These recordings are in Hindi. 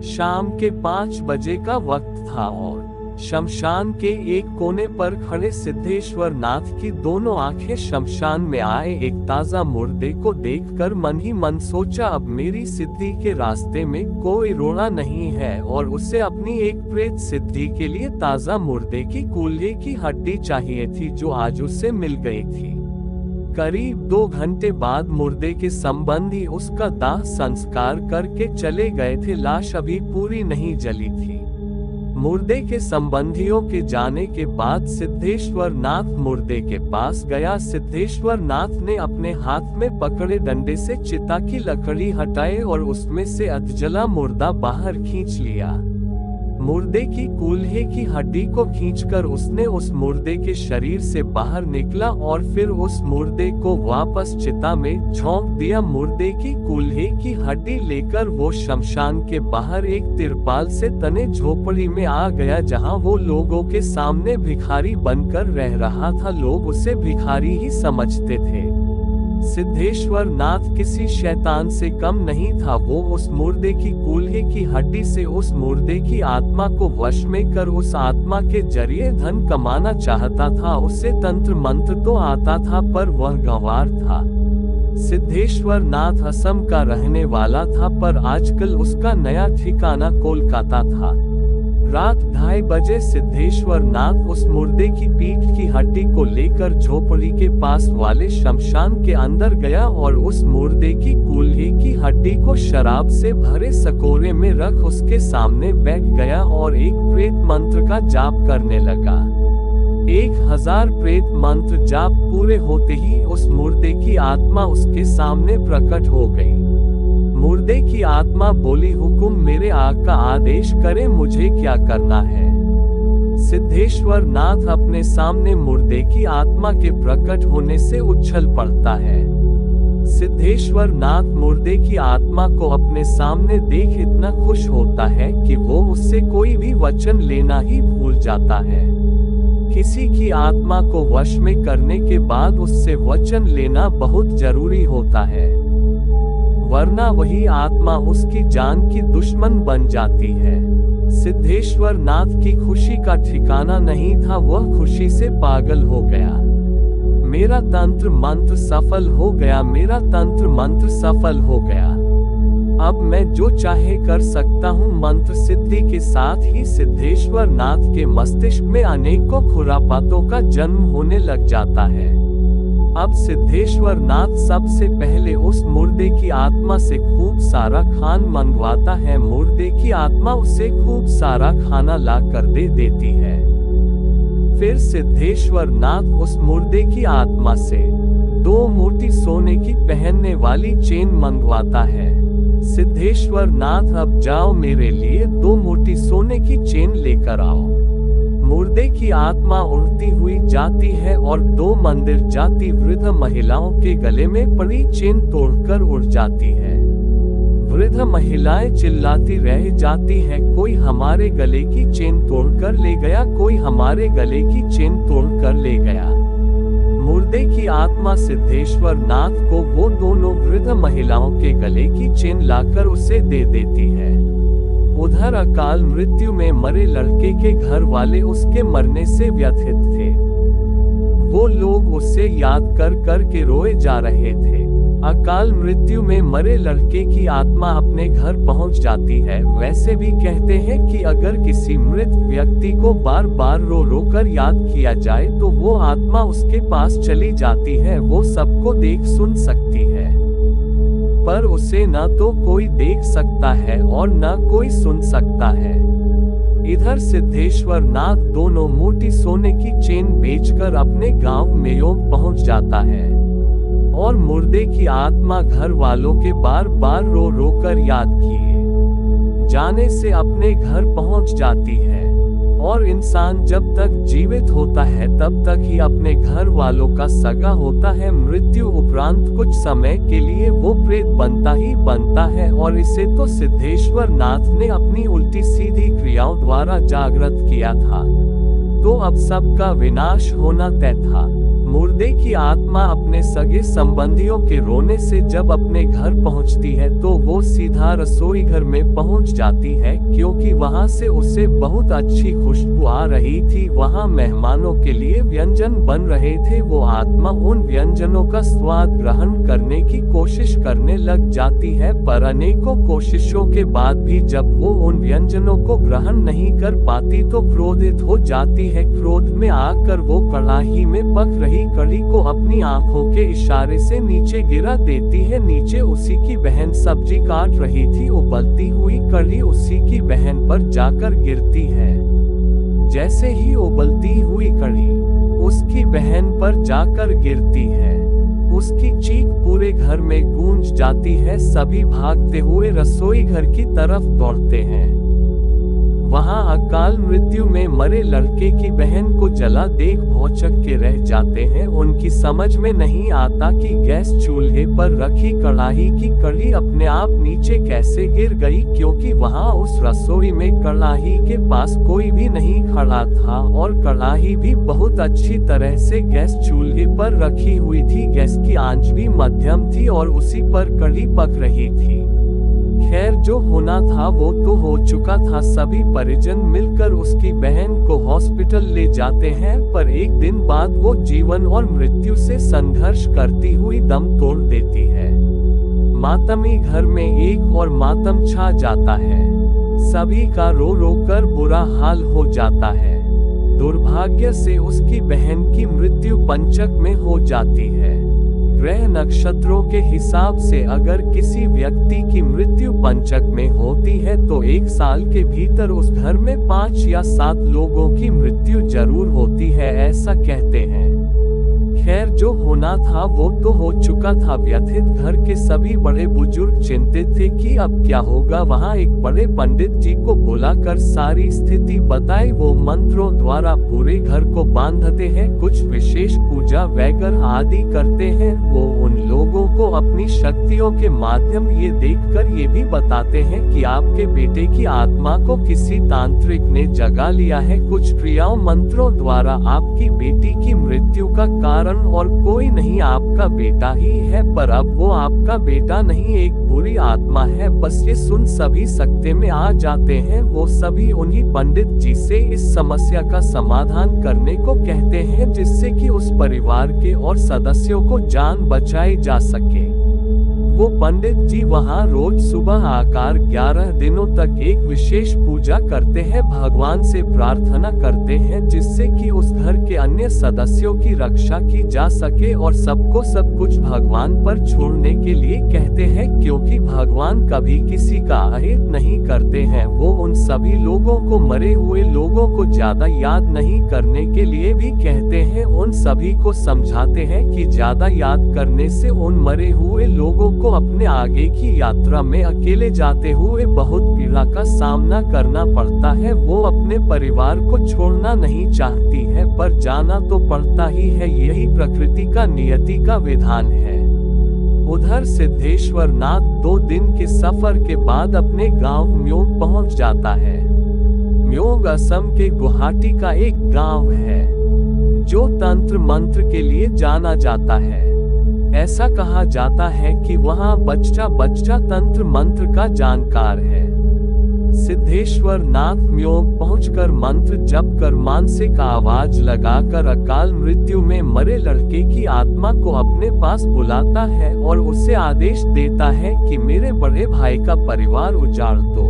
शाम के 5 बजे का वक्त था और शमशान के एक कोने पर खड़े सिद्धेश्वर नाथ की दोनों आंखें शमशान में आए एक ताजा मुर्दे को देखकर मन ही मन सोचा, अब मेरी सिद्धि के रास्ते में कोई रोड़ा नहीं है। और उसे अपनी एक प्रेत सिद्धि के लिए ताजा मुर्दे की कूल्हे की हड्डी चाहिए थी, जो आज उसे मिल गई थी। करीब 2 घंटे बाद मुर्दे के संबंधी उसका दाह संस्कार करके चले गए थे। लाश अभी पूरी नहीं जली थी। मुर्दे के संबंधियों के जाने के बाद सिद्धेश्वर नाथ मुर्दे के पास गया। सिद्धेश्वर नाथ ने अपने हाथ में पकड़े डंडे से चिता की लकड़ी हटाई और उसमें से अधजला मुर्दा बाहर खींच लिया। मुर्दे की कूल्हे की हड्डी को खींचकर उसने उस मुर्दे के शरीर से बाहर निकला और फिर उस मुर्दे को वापस चिता में झोंक दिया। मुर्दे की कूल्हे की हड्डी लेकर वो शमशान के बाहर एक तिरपाल से तने झोपड़ी में आ गया, जहां वो लोगों के सामने भिखारी बनकर रह रहा था। लोग उसे भिखारी ही समझते थे। सिद्धेश्वर नाथ किसी शैतान से कम नहीं था। वो उस मुर्दे की कूल्हे की हड्डी से उस मुर्दे की आत्मा को वश में कर उस आत्मा के जरिए धन कमाना चाहता था। उसे तंत्र मंत्र तो आता था, पर वह गंवार था। सिद्धेश्वर नाथ असम का रहने वाला था, पर आजकल उसका नया ठिकाना कोलकाता था। रात 2:30 बजे सिद्धेश्वर नाथ उस मुर्दे की पीठ की हड्डी को लेकर झोपड़ी के पास वाले शमशान के अंदर गया और उस मुर्दे की कूल्हे की हड्डी को शराब से भरे सकोरे में रख उसके सामने बैठ गया और एक प्रेत मंत्र का जाप करने लगा। 1000 प्रेत मंत्र जाप पूरे होते ही उस मुर्दे की आत्मा उसके सामने प्रकट हो गई। मुर्दे की आत्मा बोली, हुकुम मेरे आका आदेश करे, मुझे क्या करना है। सिद्धेश्वर नाथ अपने सामने मुर्दे की आत्मा के प्रकट होने से उछल पड़ता है। सिद्धेश्वर नाथ मुर्दे की आत्मा को अपने सामने देख इतना खुश होता है कि वो उससे कोई भी वचन लेना ही भूल जाता है। किसी की आत्मा को वश में करने के बाद उससे वचन लेना बहुत जरूरी होता है, वरना वही आत्मा उसकी जान की दुश्मन बन जाती है। सिद्धेश्वर नाथ की खुशी का ठिकाना नहीं था। वह खुशी से पागल हो गया। मेरा तंत्र मंत्र सफल हो गया, मेरा तंत्र मंत्र सफल हो गया। अब मैं जो चाहे कर सकता हूँ। मंत्र सिद्धि के साथ ही सिद्धेश्वर नाथ के मस्तिष्क में अनेकों खुरापातों का जन्म होने लग जाता है। अब सिद्धेश्वर नाथ सबसे पहले उस मुर्दे की आत्मा से खूब सारा खान मंगवाता है। मुर्दे की आत्मा उसे खूब सारा खाना ला कर दे देती है। फिर सिद्धेश्वर नाथ उस मुर्दे की आत्मा से 2 मोटी सोने की पहनने वाली चेन मंगवाता है। सिद्धेश्वर नाथ, अब जाओ मेरे लिए 2 मोटी सोने की चेन लेकर आओ। मुर्दे की आत्मा उड़ती हुई जाती है और 2 मंदिर जाती वृद्ध महिलाओं के गले में पड़ी चेन तोड़कर उड़ जाती है। वृद्ध महिलाएं चिल्लाती रह जाती है, कोई हमारे गले की चेन तोड़कर ले गया, कोई हमारे गले की चेन तोड़कर ले गया। मुर्दे की आत्मा सिद्धेश्वर नाथ को वो दोनों वृद्ध महिलाओं के गले की चेन लाकर उसे दे देती है। उधर अकाल मृत्यु में मरे लड़के के घर वाले उसके मरने से व्यथित थे। वो लोग उसे याद कर कर के रोए जा रहे थे। अकाल मृत्यु में मरे लड़के की आत्मा अपने घर पहुंच जाती है। वैसे भी कहते हैं कि अगर किसी मृत व्यक्ति को बार बार रो रो कर याद किया जाए तो वो आत्मा उसके पास चली जाती है। वो सबको देख सुन सकती है, पर उसे न तो कोई देख सकता है और न कोई सुन सकता है। इधर सिद्धेश्वर नाथ दोनों मोटी सोने की चेन बेचकर अपने गांव मेयोग पहुंच जाता है और मुर्दे की आत्मा घर वालों के बार बार रो रो कर याद किए जाने से अपने घर पहुंच जाती है। और इंसान जब तक जीवित होता है तब तक ही अपने घर वालों का सगा होता है। मृत्यु उपरांत कुछ समय के लिए वो प्रेत बनता ही बनता है, और इसे तो सिद्धेश्वर नाथ ने अपनी उल्टी सीधी क्रियाओं द्वारा जागृत किया था। तो अब सबका विनाश होना तय था। मुर्दे की आत्मा अपने सगे संबंधियों के रोने से जब अपने घर पहुंचती है तो वो सीधा रसोई घर में पहुंच जाती है, क्योंकि वहां से उसे बहुत अच्छी खुशबू आ रही थी। वहां मेहमानों के लिए व्यंजन बन रहे थे। वो आत्मा उन व्यंजनों का स्वाद ग्रहण करने की कोशिश करने लग जाती है, पर अनेकों कोशिशों के बाद भी जब वो उन व्यंजनों को ग्रहण नहीं कर पाती तो क्रोधित हो जाती है। क्रोध में आकर वो कढ़ाई में पक रही कढ़ी को अपनी आंखों के इशारे से नीचे गिरा देती है। नीचे उसी की बहन सब्जी काट रही थी। उबलती हुई कढ़ी उसी की बहन पर जाकर गिरती है। जैसे ही उबलती हुई कढ़ी उसकी बहन पर जाकर गिरती है, उसकी चीख पूरे घर में गूंज जाती है। सभी भागते हुए रसोई घर की तरफ दौड़ते हैं। वहां अकाल मृत्यु में मरे लड़के की बहन को जला देख भौचक के रह जाते हैं। उनकी समझ में नहीं आता कि गैस चूल्हे पर रखी कढ़ाई की कढ़ी अपने आप नीचे कैसे गिर गई, क्योंकि वहां उस रसोई में कढ़ाई के पास कोई भी नहीं खड़ा था और कढ़ाई भी बहुत अच्छी तरह से गैस चूल्हे पर रखी हुई थी। गैस की आंच भी मध्यम थी और उसी पर कढ़ी पक रही थी। खैर, जो होना था वो तो हो चुका था। सभी परिजन मिलकर उसकी बहन को हॉस्पिटल ले जाते हैं, पर एक दिन बाद वो जीवन और मृत्यु से संघर्ष करती हुई दम तोड़ देती है। मातमी घर में एक और मातम छा जाता है। सभी का रो रो कर बुरा हाल हो जाता है। दुर्भाग्य से उसकी बहन की मृत्यु पंचक में हो जाती है। ग्रह नक्षत्रों के हिसाब से अगर किसी व्यक्ति की मृत्यु पंचक में होती है तो एक साल के भीतर उस घर में 5 या 7 लोगों की मृत्यु जरूर होती है, ऐसा कहते हैं। खैर, जो होना था वो तो हो चुका था। व्यथित घर के सभी बड़े बुजुर्ग चिंतित थे कि अब क्या होगा। वहां एक बड़े पंडित जी को बुलाकर सारी स्थिति बताई। वो मंत्रों द्वारा पूरे घर को बांधते हैं, कुछ विशेष पूजा वगैरह आदि करते हैं। वो उन लोगों को अपनी शक्तियों के माध्यम ये देखकर ये भी बताते हैं कि आपके बेटे की आत्मा को किसी तांत्रिक ने जगा लिया है। कुछ क्रियाओं मंत्रों द्वारा आपकी बेटी की मृत्यु का कारण और कोई नहीं, आपका बेटा ही है। पर अब वो आपका बेटा नहीं, एक बुरी आत्मा है। बस ये सुन सभी सकते में आ जाते हैं। वो सभी उन्हीं पंडित जी से इस समस्या का समाधान करने को कहते हैं, जिससे कि उस परिवार के और सदस्यों को जान बचाई जा सके। वो पंडित जी वहां रोज सुबह आकर 11 दिनों तक एक विशेष पूजा करते हैं, भगवान से प्रार्थना करते हैं जिससे कि उस घर के अन्य सदस्यों की रक्षा की जा सके और सबको सब कुछ भगवान पर छोड़ने के लिए कहते हैं, क्योंकि भगवान कभी किसी का अहित नहीं करते हैं। वो उन सभी लोगों को, मरे हुए लोगों को ज्यादा याद नहीं करने के लिए भी कहते हैं। उन सभी को समझाते हैं कि ज्यादा याद करने से उन मरे हुए लोगों को अपने आगे की यात्रा में अकेले जाते हुए बहुत पीड़ा का सामना करना पड़ता है। वो अपने परिवार को छोड़ना नहीं चाहती है, पर जाना तो पड़ता ही है। यही प्रकृति का नियति का विधान है। उधर सिद्धेश्वर नाथ 2 दिन के सफर के बाद अपने गांव म्योग पहुंच जाता है। म्योग असम के गुवाहाटी का एक गांव है जो तंत्र मंत्र के लिए जाना जाता है। ऐसा कहा जाता है कि वहां बच्चा बच्चा तंत्र मंत्र का जानकार है। सिद्धेश्वर नाथ म्योग पहुंचकर मंत्र जप कर मानसिक आवाज लगाकर अकाल मृत्यु में मरे लड़के की आत्मा को अपने पास बुलाता है और उसे आदेश देता है कि मेरे बड़े भाई का परिवार उजाड़ दो।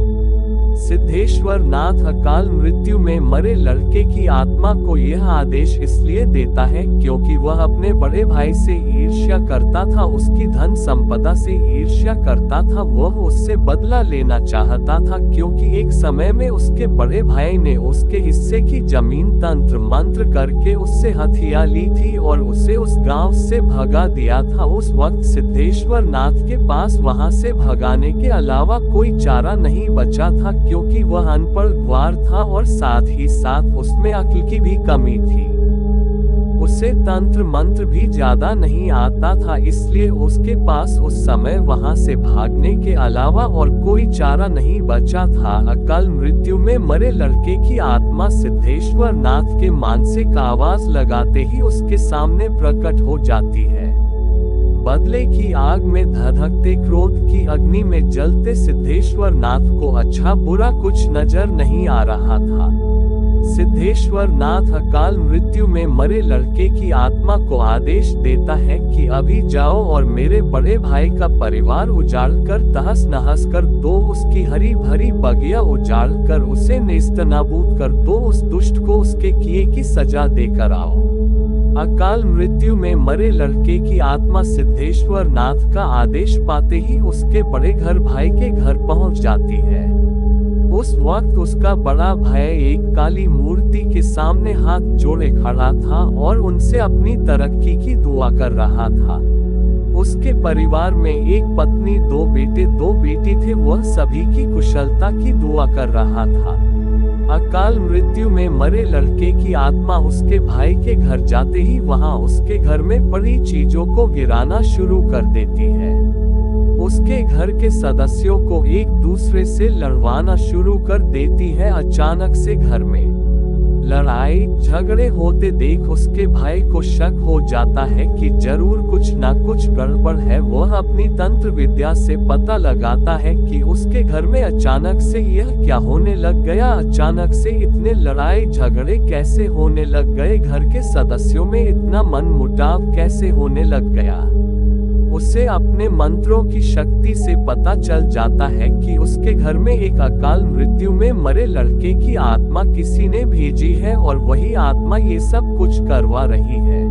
सिद्धेश्वर नाथ अकाल मृत्यु में मरे लड़के की आत्मा को यह आदेश इसलिए देता है क्योंकि वह अपने बड़े भाई से ईर्ष्या करता था, उसकी धन संपदा से ईर्ष्या करता था। वह उससे बदला लेना चाहता था क्योंकि एक समय में उसके बड़े भाई ने उसके हिस्से की जमीन तंत्र मंत्र करके उससे हथिया ली थी और उसे उस गांव से भगा दिया था। उस वक्त सिद्धेश्वर नाथ के पास वहां से भगाने के अलावा कोई चारा नहीं बचा था, क्योंकि वह अनपढ़ ग्वार था और साथ ही साथ उसमें अक्ल की भी कमी थी। उसे तंत्र मंत्र भी ज्यादा नहीं आता था, इसलिए उसके पास उस समय वहां से भागने के अलावा और कोई चारा नहीं बचा था। अकाल मृत्यु में मरे लड़के की आत्मा सिद्धेश्वर नाथ के मानसिक आवाज लगाते ही उसके सामने प्रकट हो जाती है। बदले की आग में धधकते क्रोध की अग्नि में जलते सिद्धेश्वर नाथ को अच्छा बुरा कुछ नजर नहीं आ रहा था। सिद्धेश्वर नाथ अकाल मृत्यु में मरे लड़के की आत्मा को आदेश देता है कि अभी जाओ और मेरे बड़े भाई का परिवार उजाड़ कर तहस नहस कर दो, उसकी हरी भरी बगिया उजाड़ कर उसे नेस्तनाबूद कर दो, उस दुष्ट को उसके किए की सजा देकर आओ। अकाल मृत्यु में मरे लड़के की आत्मा सिद्धेश्वर नाथ का आदेश पाते ही उसके बड़े घर भाई के घर पहुंच जाती है। उस वक्त उसका बड़ा भाई एक काली मूर्ति के सामने हाथ जोड़े खड़ा था और उनसे अपनी तरक्की की दुआ कर रहा था। उसके परिवार में एक पत्नी, 2 बेटे 2 बेटी थे, वह सभी की कुशलता की दुआ कर रहा था। अकाल मृत्यु में मरे लड़के की आत्मा उसके भाई के घर जाते ही वहां उसके घर में पड़ी चीजों को गिराना शुरू कर देती है। उसके घर के सदस्यों को एक दूसरे से लड़वाना शुरू कर देती है। अचानक से घर में लड़ाई झगड़े होते देख उसके भाई को शक हो जाता है कि जरूर कुछ ना कुछ गड़बड़ है। वह अपनी तंत्र विद्या से पता लगाता है कि उसके घर में अचानक से यह क्या होने लग गया, अचानक से इतने लड़ाई झगड़े कैसे होने लग गए, घर के सदस्यों में इतना मनमुटाव कैसे होने लग गया। उसे अपने मंत्रों की शक्ति से पता चल जाता है कि उसके घर में एक अकाल मृत्यु में मरे लड़के की आत्मा किसी ने भेजी है और वही आत्मा ये सब कुछ करवा रही है।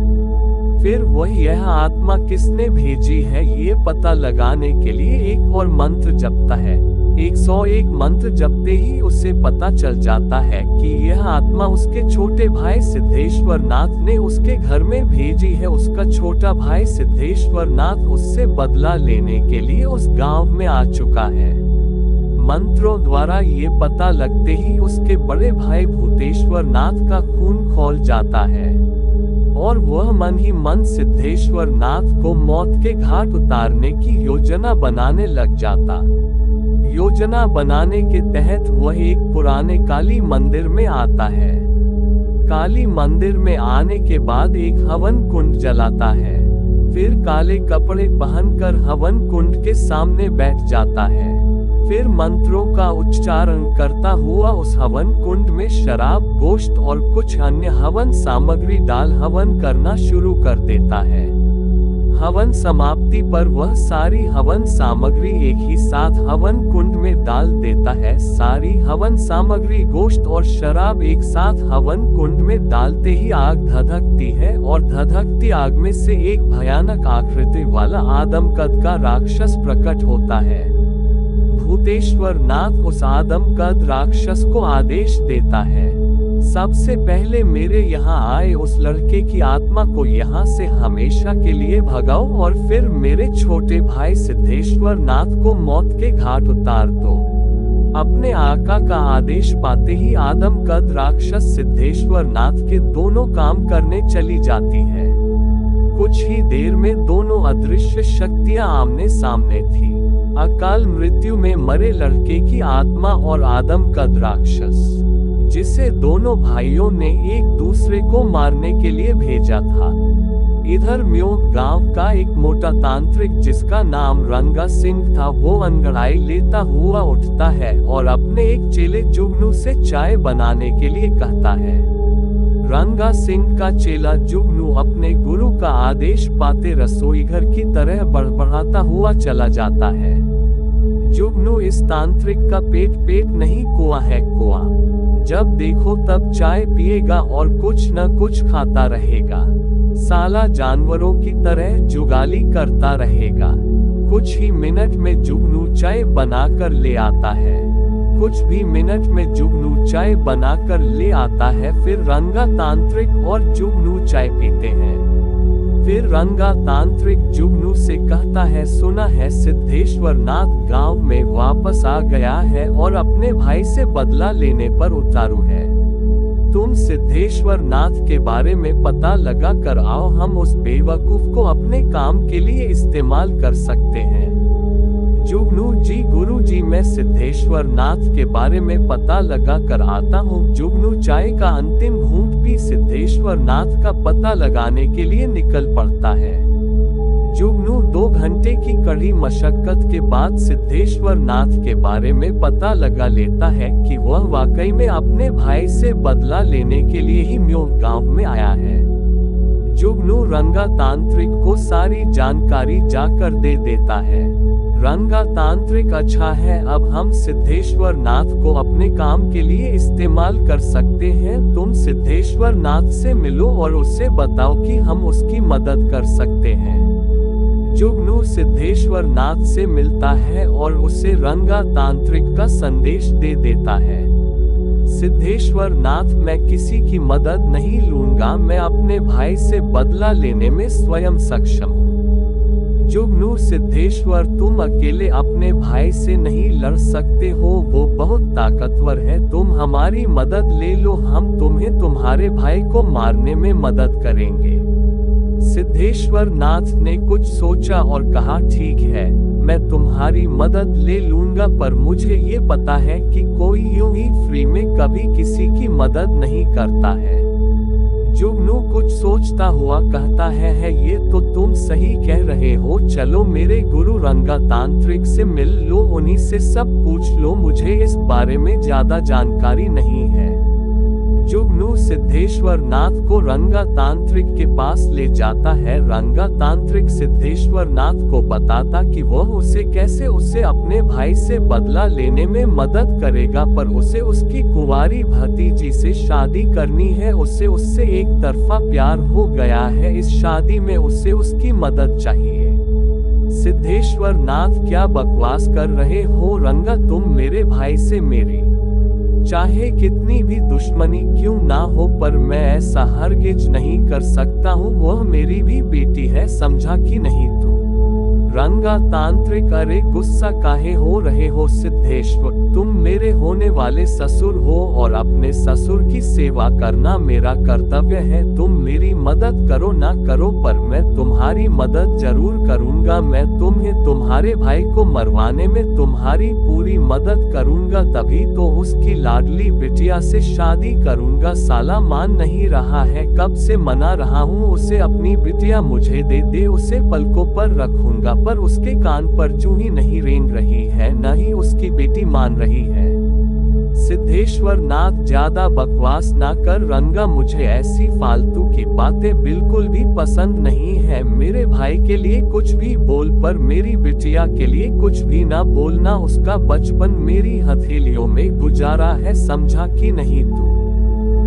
फिर वह यह आत्मा किसने भेजी है ये पता लगाने के लिए एक और मंत्र जपता है। 101 मंत्र जपते ही उसे पता चल जाता है कि यह आत्मा उसके छोटे भाई सिद्धेश्वर नाथ ने उसके घर में भेजी है। उसका छोटा भाई सिद्धेश्वर नाथ उससे बदला लेने के लिए उस गांव में आ चुका है। मंत्रों द्वारा ये पता लगते ही उसके बड़े भाई भूतेश्वर नाथ का खून खौल जाता है और वह मन ही मन सिद्धेश्वर नाथ को मौत के घाट उतारने की योजना बनाने लग जाता। योजना बनाने के तहत वह एक पुराने काली मंदिर में आता है। काली मंदिर में आने के बाद एक हवन कुंड जलाता है, फिर काले कपड़े पहनकर हवन कुंड के सामने बैठ जाता है। फिर मंत्रों का उच्चारण करता हुआ उस हवन कुंड में शराब, गोश्त और कुछ अन्य हवन सामग्री डाल हवन करना शुरू कर देता है। हवन समाप्ति पर वह सारी हवन सामग्री एक ही साथ हवन कुंड में डाल देता है। सारी हवन सामग्री, गोश्त और शराब एक साथ हवन कुंड में डालते ही आग धधकती है और धधकती आग में से एक भयानक आकृति वाला आदमकद का राक्षस प्रकट होता है। भूतेश्वर नाथ उस आदमकद राक्षस को आदेश देता है, सबसे पहले मेरे यहाँ आए उस लड़के की आत्मा को यहाँ से हमेशा के लिए भगाओ और फिर मेरे छोटे भाई सिद्धेश्वर नाथ को मौत के घाट उतार दो। अपने आका का आदेश पाते ही आदमकद राक्षस सिद्धेश्वर नाथ के दोनों काम करने चली जाती है। कुछ ही देर में दोनों अदृश्य शक्तियां आमने सामने थी। अकाल मृत्यु में मरे लड़के की आत्मा और आदमकद राक्षस, जिसे दोनों भाइयों ने एक दूसरे को मारने के लिए भेजा था। इधर म्योग गांव का एक मोटा तांत्रिक जिसका नाम रंगा सिंह था, वो अंगड़ाई लेता हुआ उठता है और अपने एक चेले जुगनू से चाय बनाने के लिए कहता है। रंगा सिंह का चेला जुगनू अपने गुरु का आदेश पाते रसोईघर की तरह बड़बड़ाता हुआ चला जाता है। जुगनू इस तांत्रिक का पेट नहीं कुआं है कुआं, जब देखो तब चाय पिएगा और कुछ न कुछ खाता रहेगा। साला जानवरों की तरह जुगाली करता रहेगा। कुछ ही मिनट में जुगनू चाय बनाकर ले आता है। कुछ भी मिनट में जुगनू चाय बनाकर ले आता है। फिर रंगा तांत्रिक और जुगनू चाय पीते हैं। फिर रंगा तांत्रिक जुगनू से कहता है, सुना है सिद्धेश्वर नाथ गांव में वापस आ गया है और अपने भाई से बदला लेने पर उतारू है। तुम सिद्धेश्वर नाथ के बारे में पता लगा कर आओ, हम उस बेवकूफ को अपने काम के लिए इस्तेमाल कर सकते हैं। जुगनू जी, गुरु जी, मैं सिद्धेश्वर नाथ के बारे में पता लगा कर आता हूँ। जुगनू चाय का अंतिम घूंट पी सिद्धेश्वर नाथ का पता लगाने के लिए निकल पड़ता है। जुगनू 2 घंटे की कड़ी मशक्कत के बाद सिद्धेश्वर नाथ के बारे में पता लगा लेता है कि वह वाकई में अपने भाई से बदला लेने के लिए ही म्योग गांव में आया है। जुगनू रंगा तांत्रिक को सारी जानकारी जाकर दे देता है। रंगा तांत्रिक, अच्छा है, अब हम सिद्धेश्वर नाथ को अपने काम के लिए इस्तेमाल कर सकते हैं। तुम सिद्धेश्वर नाथ से मिलो और उससे बताओ कि हम उसकी मदद कर सकते हैं। जुगनू सिद्धेश्वर नाथ से मिलता है और उसे रंगा तांत्रिक का संदेश दे देता है। सिद्धेश्वर नाथ, मैं किसी की मदद नहीं लूंगा, मैं अपने भाई से बदला लेने में स्वयं सक्षम हूँ। जुगनू सिद्धेश्वर, तुम अकेले अपने भाई से नहीं लड़ सकते हो, वो बहुत ताकतवर है, तुम हमारी मदद ले लो, हम तुम्हें तुम्हारे भाई को मारने में मदद करेंगे। सिद्धेश्वर नाथ ने कुछ सोचा और कहा, ठीक है, मैं तुम्हारी मदद ले लूंगा, पर मुझे ये पता है कि कोई यूं ही फ्री में कभी किसी की मदद नहीं करता है। जुगनू कुछ सोचता हुआ कहता है, ये तो तुम सही कह रहे हो, चलो मेरे गुरु रंगा तांत्रिक से मिल लो, उन्हीं से सब पूछ लो, मुझे इस बारे में ज्यादा जानकारी नहीं है। जुगनू सिद्धेश्वर नाथ को रंगा तांत्रिक के पास ले जाता है। रंगा तांत्रिक सिद्धेश्वर नाथ को बताता कि वह उसे अपने भाई से बदला लेने में मदद करेगा, पर उसे उसकी कुंवारी भतीजी से शादी करनी है, उसे उससे एक तरफा प्यार हो गया है, इस शादी में उसे उसकी मदद चाहिए। सिद्धेश्वर नाथ, क्या बकवास कर रहे हो रंगा, तुम मेरे भाई से मेरी चाहे कितनी भी दुश्मनी क्यों ना हो, पर मैं ऐसा हरगिज नहीं कर सकता हूँ, वह मेरी भी बेटी है, समझा कि नहीं तू? रंगा तांत्रिक, अरे गुस्सा काहे हो रहे हो सिद्धेश्वर, तुम मेरे होने वाले ससुर हो और अपने ससुर की सेवा करना मेरा कर्तव्य है, तुम मेरी मदद करो ना करो, पर मैं तुम्हारी मदद जरूर करूंगा, मैं तुम्हें तुम्हारे भाई को मरवाने में तुम्हारी पूरी मदद करूंगा, तभी तो उसकी लाडली बिटिया से शादी करूंगा। साला मान नहीं रहा है, कब से मना रहा हूँ उसे, अपनी बिटिया मुझे दे दे, उसे पलकों पर रखूंगा, पर उसके कान पर चूही नहीं रेंग रही है, न ही उसकी बेटी मान रही है। सिद्धेश्वर नाथ, ज्यादा बकवास ना कर रंगा, मुझे ऐसी फालतू की बातें बिल्कुल भी पसंद नहीं है, मेरे भाई के लिए कुछ भी बोल, पर मेरी बिटिया के लिए कुछ भी ना बोलना, उसका बचपन मेरी हथेलियों में गुजारा है, समझा कि नहीं तू?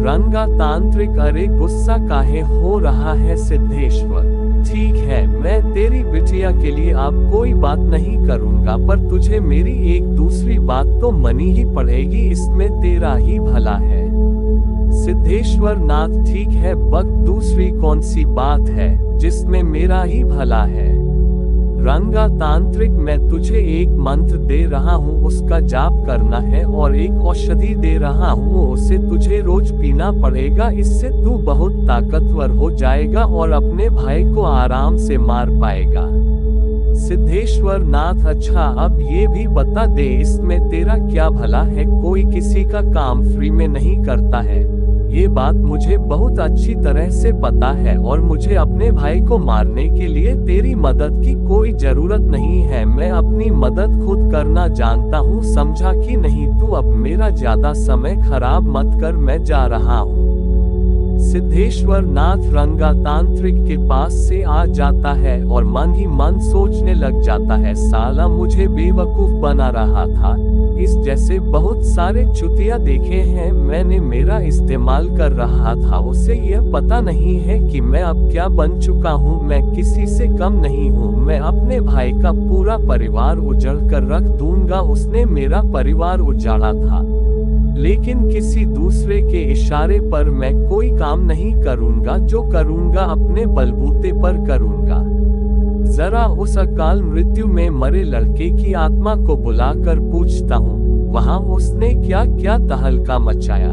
रंगा तांत्रिक, अरे गुस्सा काहे हो रहा है सिद्धेश्वर, ठीक है, मैं तेरी बिटिया के लिए अब कोई बात नहीं करूंगा, पर तुझे मेरी एक दूसरी बात तो मनी ही पड़ेगी, इसमें तेरा ही भला है। सिद्धेश्वर नाथ, ठीक है, बक दूसरी कौन सी बात है जिसमें मेरा ही भला है? रंगा तांत्रिक, मैं तुझे एक मंत्र दे रहा हूँ, उसका जाप करना है, और एक औषधि दे रहा हूँ, उसे तुझे रोज पीना पड़ेगा, इससे तू बहुत ताकतवर हो जाएगा और अपने भाई को आराम से मार पाएगा। सिद्धेश्वर नाथ, अच्छा, अब ये भी बता दे, इसमें तेरा क्या भला है, कोई किसी का काम फ्री में नहीं करता है, ये बात मुझे बहुत अच्छी तरह से पता है, और मुझे अपने भाई को मारने के लिए तेरी मदद की कोई जरूरत नहीं है, मैं अपनी मदद खुद करना जानता हूँ, समझा कि नहीं तू? अब मेरा ज्यादा समय खराब मत कर, मैं जा रहा हूँ। सिद्धेश्वर नाथ रंगा तांत्रिक के पास से आ जाता है और मन ही मन सोचने लग जाता है, साला मुझे बेवकूफ बना रहा था, इस जैसे बहुत सारे चुतिया देखे हैं मैंने, मेरा इस्तेमाल कर रहा था, उसे यह पता नहीं है कि मैं अब क्या बन चुका हूँ, मैं किसी से कम नहीं हूँ, मैं अपने भाई का पूरा परिवार उजड़ कर रख दूंगा, उसने मेरा परिवार उजाड़ा था, लेकिन किसी दूसरे के इशारे पर मैं कोई काम नहीं करूंगा, जो करूंगा अपने बलबूते पर करूंगा। जरा उस अकाल मृत्यु में मरे लड़के की आत्मा को बुलाकर पूछता हूँ, वहाँ उसने क्या क्या तहलका मचाया।